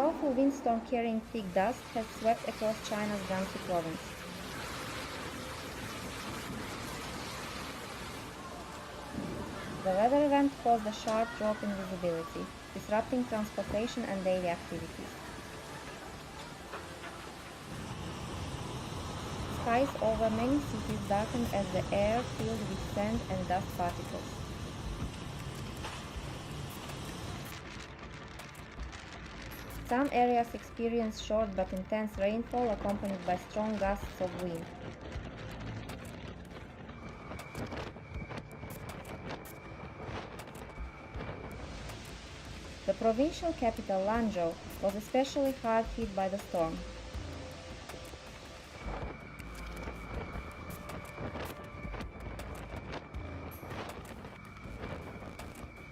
powerful windstorm carrying thick dust has swept across China's Gansu province. The weather event caused a sharp drop in visibility, disrupting transportation and daily activities. Skies over many cities darkened as the air filled with sand and dust particles. Some areas experienced short but intense rainfall accompanied by strong gusts of wind. The provincial capital, Lanzhou, was especially hard hit by the storm.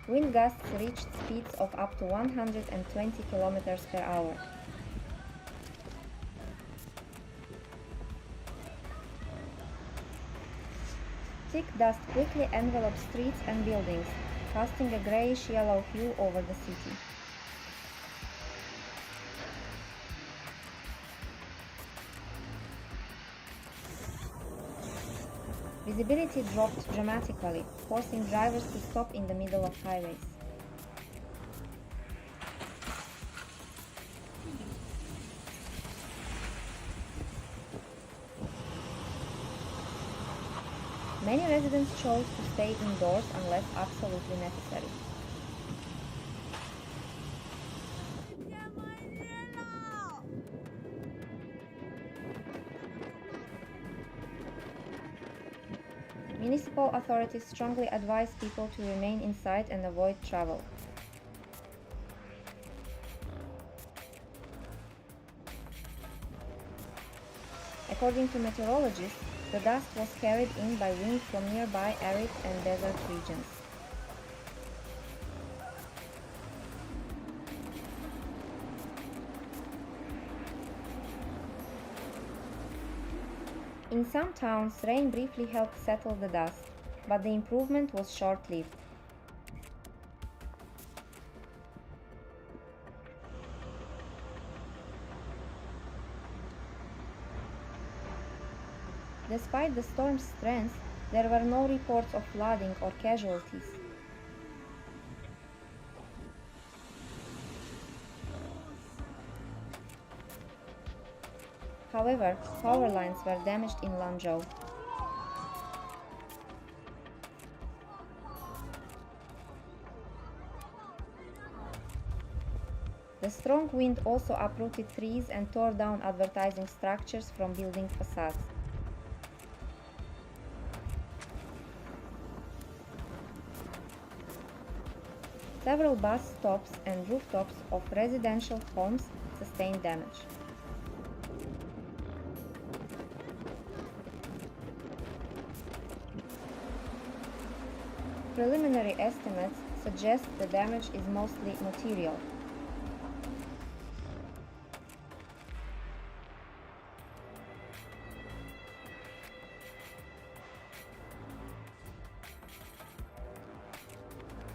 Wind gusts reached speeds of up to 120 kilometers per hour. Thick dust quickly enveloped streets and buildings, casting a grayish-yellow hue over the city. Visibility dropped dramatically, forcing drivers to stop in the middle of highways. Many residents chose to stay indoors unless absolutely necessary. Municipal authorities strongly advise people to remain inside and avoid travel. According to meteorologists, the dust was carried in by wind from nearby arid and desert regions. In some towns, rain briefly helped settle the dust, but the improvement was short-lived. Despite the storm's strength, there were no reports of flooding or casualties. However, power lines were damaged in Lanzhou. The strong wind also uprooted trees and tore down advertising structures from building facades. Several bus stops and rooftops of residential homes sustained damage. Preliminary estimates suggest the damage is mostly material.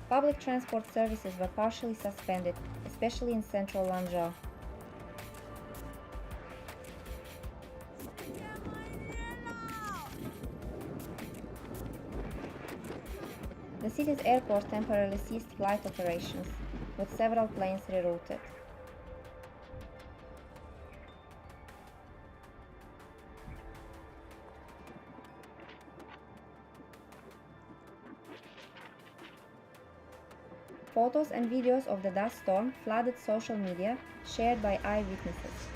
Public transport services were partially suspended, especially in central Lanzhou. The city's airport temporarily ceased flight operations, with several planes rerouted. Photos and videos of the dust storm flooded social media, shared by eyewitnesses.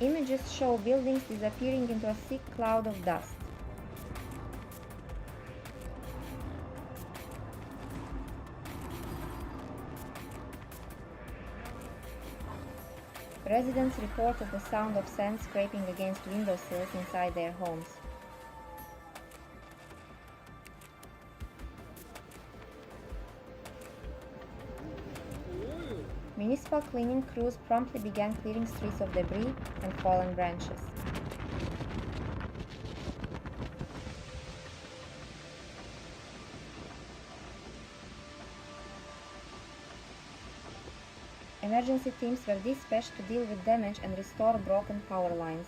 Images show buildings disappearing into a thick cloud of dust. Residents reported the sound of sand scraping against windowsills inside their homes. Municipal cleaning crews promptly began clearing streets of debris and fallen branches. Emergency teams were dispatched to deal with damage and restore broken power lines.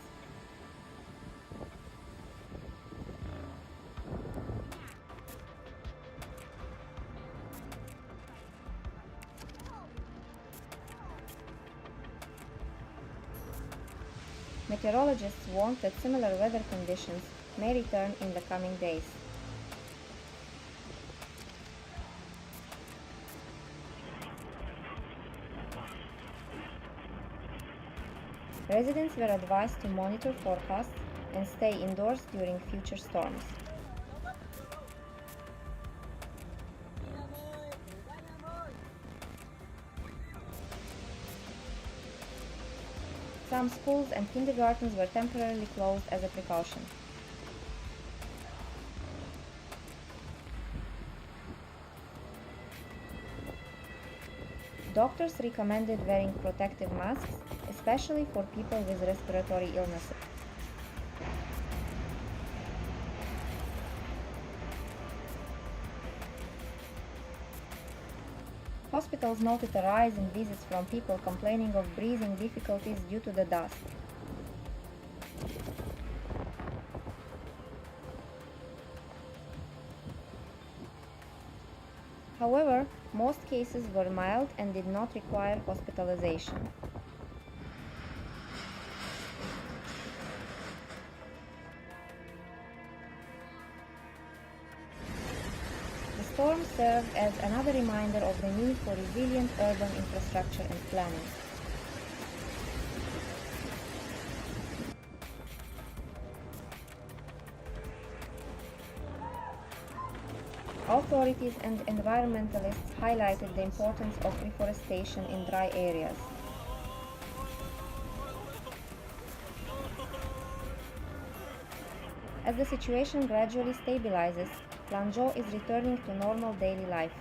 Meteorologists warned that similar weather conditions may return in the coming days. Residents were advised to monitor forecasts and stay indoors during future storms. Some schools and kindergartens were temporarily closed as a precaution. Doctors recommended wearing protective masks, especially for people with respiratory illnesses. Hospitals noted a rise in visits from people complaining of breathing difficulties due to the dust. However, most cases were mild and did not require hospitalization. The storm served as another reminder of the need for resilient urban infrastructure and planning. Authorities and environmentalists highlighted the importance of reforestation in dry areas. As the situation gradually stabilizes, Lanzhou is returning to normal daily life.